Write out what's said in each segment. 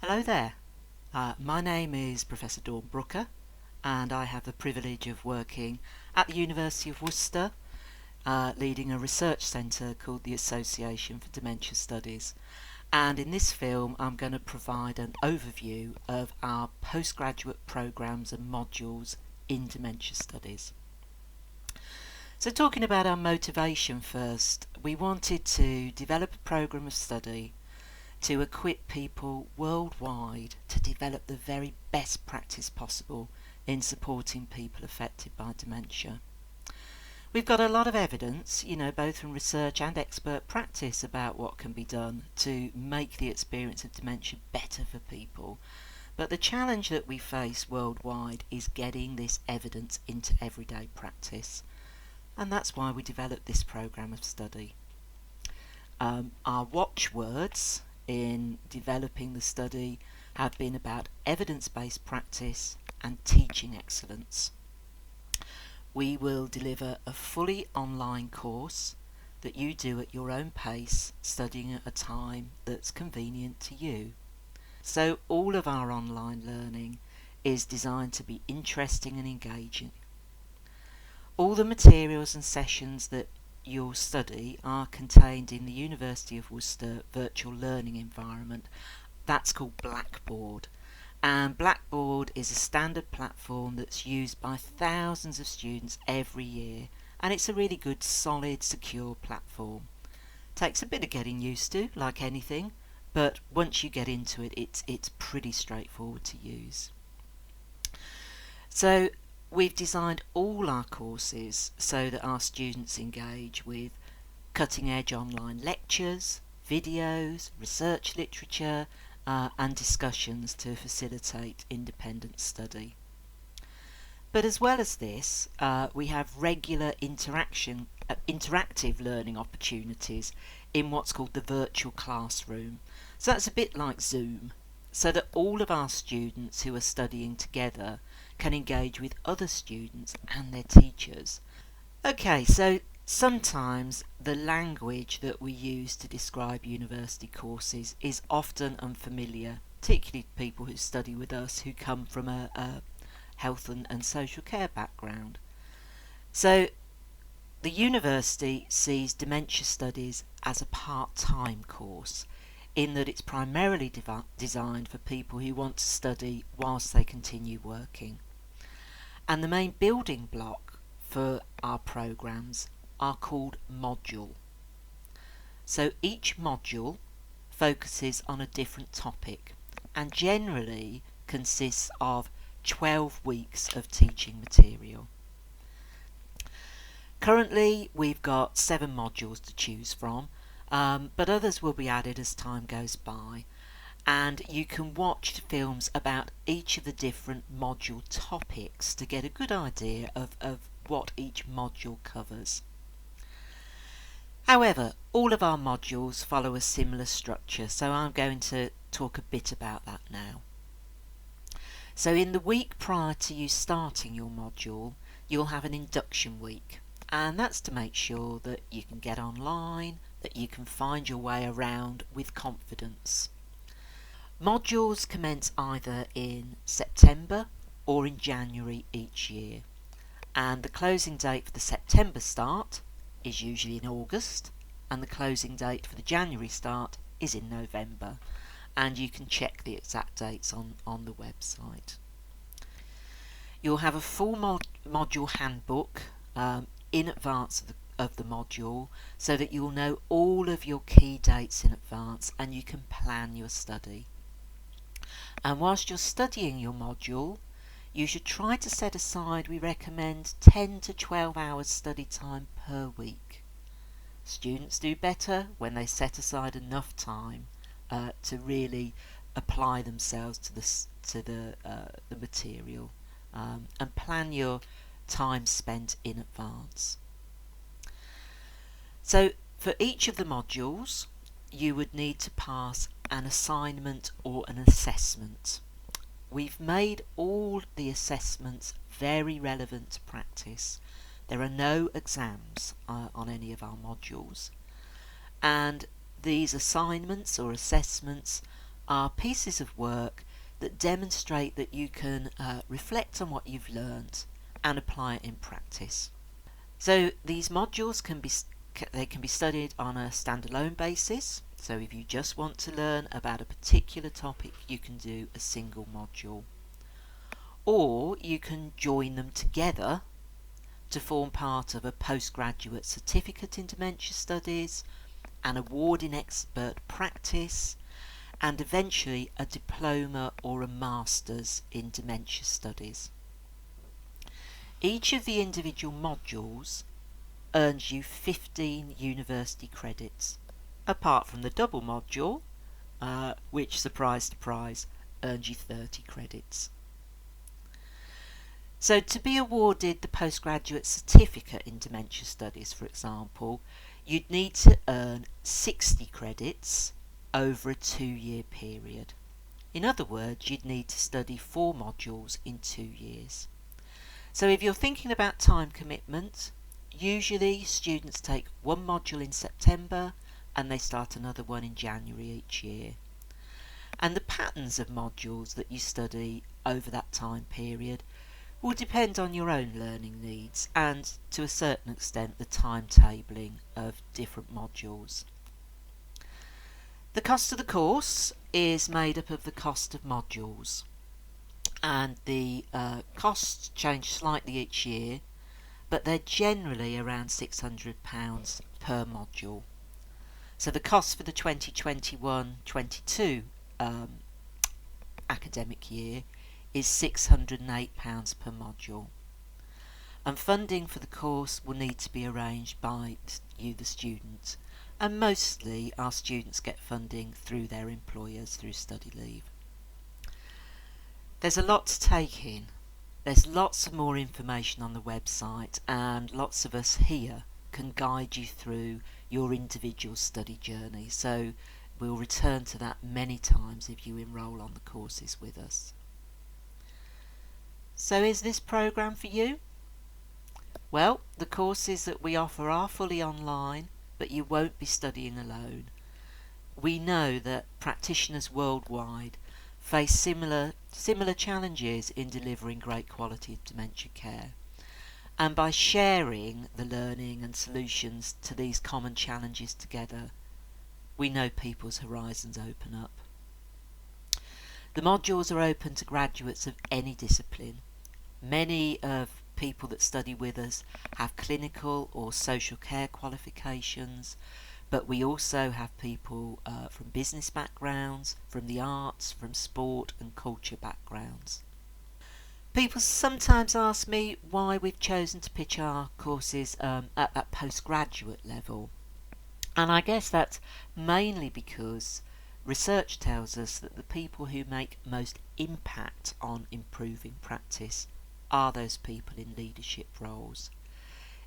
Hello there. My name is Professor Brooker, and I have the privilege of working at the University of Worcester, leading a research centre called the Association for Dementia Studies. And in this film, I'm going to provide an overview of our postgraduate programmes and modules in dementia studies. So talking about our motivation first, we wanted to develop a programme of study to equip people worldwide to develop the very best practice possible in supporting people affected by dementia. We've got a lot of evidence, both from research and expert practice about what can be done to make the experience of dementia better for people. But the challenge that we face worldwide is getting this evidence into everyday practice. And that's why we developed this programme of study. Our watchwords in developing the study have been about evidence-based practice and teaching excellence. We will deliver a fully online course that you do at your own pace, studying at a time that's convenient to you. So all of our online learning is designed to be interesting and engaging. All the materials and sessions that you'll study are contained in the University of Worcester virtual learning environment. That's called Blackboard. And Blackboard is a standard platform that's used by thousands of students every year, and it's a really good, solid, secure platform. Takes a bit of getting used to, like anything, but once you get into it, it's pretty straightforward to use. So we've designed all our courses so that our students engage with cutting-edge online lectures, videos, research literature, and discussions to facilitate independent study. But as well as this, we have regular interactive learning opportunities in what's called the virtual classroom. So that's a bit like Zoom, so that all of our students who are studying together can engage with other students and their teachers. Okay, so sometimes the language that we use to describe university courses is often unfamiliar, particularly people who study with us who come from a health and social care background. So the university sees dementia studies as a part-time course, in that it's primarily designed for people who want to study whilst they continue working. And the main building block for our programmes are called module. So each module focuses on a different topic and generally consists of 12 weeks of teaching material. Currently we've got 7 modules to choose from, but others will be added as time goes by, and you can watch films about each of the different module topics to get a good idea of what each module covers. However, all of our modules follow a similar structure, so I'm going to talk a bit about that now. So in the week prior to you starting your module, you'll have an induction week, and that's to make sure that you can get online, that you can find your way around with confidence. Modules commence either in September or in January each year, and the closing date for the September start is usually in August, and the closing date for the January start is in November, and you can check the exact dates on the website. You'll have a full module handbook in advance of the module, so that you'll know all of your key dates in advance and you can plan your study. And whilst you're studying your module, you should try to set aside, we recommend, 10 to 12 hours study time per week. Students do better when they set aside enough time to really apply themselves to the material, and plan your time spent in advance. So for each of the modules you would need to pass an assignment or an assessment. We've made all the assessments very relevant to practice. There are no exams on any of our modules, and these assignments or assessments are pieces of work that demonstrate that you can reflect on what you've learned and apply it in practice. So these modules can be studied on a standalone basis. So if you just want to learn about a particular topic, you can do a single module. Or you can join them together to form part of a postgraduate certificate in dementia studies, an award in expert practice, and eventually a diploma or a master's in dementia studies. Each of the individual modules earns you 15 university credits, apart from the double module, which, surprise, surprise, earns you 30 credits. So to be awarded the postgraduate certificate in dementia studies, for example, you'd need to earn 60 credits over a 2-year period. In other words, you'd need to study 4 modules in 2 years. So if you're thinking about time commitment, usually students take one module in September and they start another one in January each year. And the patterns of modules that you study over that time period will depend on your own learning needs and, to a certain extent, the timetabling of different modules. The cost of the course is made up of the cost of modules, and the costs change slightly each year, but they're generally around £600 per module. So the cost for the 2021-22 academic year is £608 per module. And funding for the course will need to be arranged by you, the student, and mostly our students get funding through their employers through study leave. There's a lot to take in. There's lots of more information on the website, and lots of us here can guide you through your individual study journey, so we'll return to that many times if you enrol on the courses with us. So is this programme for you? Well, the courses that we offer are fully online, but you won't be studying alone. We know that practitioners worldwide face similar challenges in delivering great quality dementia care. And by sharing the learning and solutions to these common challenges together, we know people's horizons open up. The modules are open to graduates of any discipline. Many of people that study with us have clinical or social care qualifications, but we also have people from business backgrounds, from the arts, from sport and culture backgrounds. People sometimes ask me why we've chosen to pitch our courses at that postgraduate level, and I guess that's mainly because research tells us that the people who make most impact on improving practice are those people in leadership roles.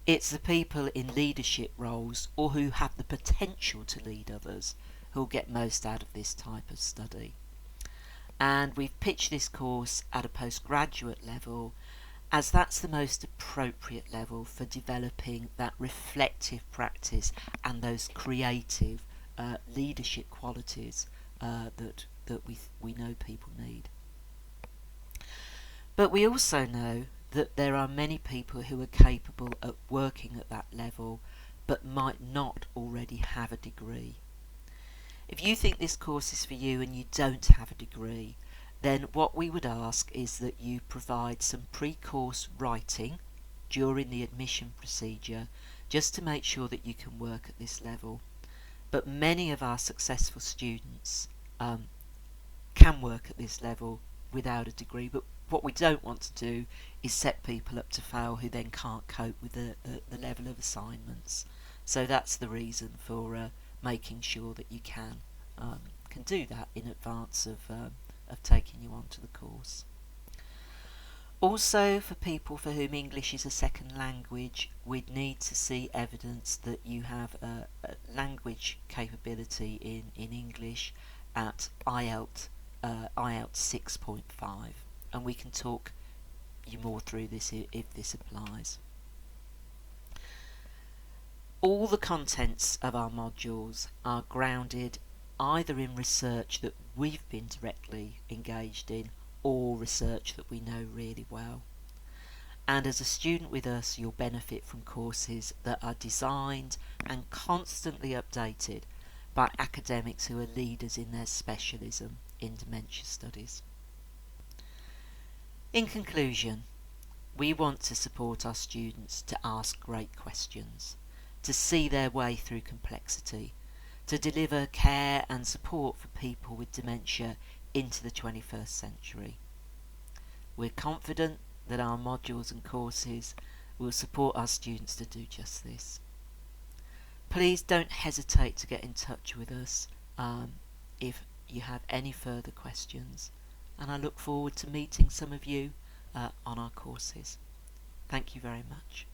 It's the people in leadership roles, or who have the potential to lead others, who'll get most out of this type of study. And we've pitched this course at a postgraduate level as that's the most appropriate level for developing that reflective practice and those creative leadership qualities that we know people need. But we also know that there are many people who are capable of working at that level but might not already have a degree. If you think this course is for you and you don't have a degree, then what we would ask is that you provide some pre-course writing during the admission procedure, just to make sure that you can work at this level. But many of our successful students can work at this level without a degree, but what we don't want to do is set people up to fail who then can't cope with the level of assignments. So that's the reason for making sure that you can do that in advance of taking you onto the course. Also, for people for whom English is a second language, we'd need to see evidence that you have a language capability in English at IELTS 6.5, and we can talk you more through this if this applies. All the contents of our modules are grounded either in research that we've been directly engaged in or research that we know really well. And as a student with us, you'll benefit from courses that are designed and constantly updated by academics who are leaders in their specialism in dementia studies. In conclusion, we want to support our students to ask great questions, to see their way through complexity, to deliver care and support for people with dementia into the 21st century. We're confident that our modules and courses will support our students to do just this. Please don't hesitate to get in touch with us if you have any further questions, and I look forward to meeting some of you on our courses. Thank you very much.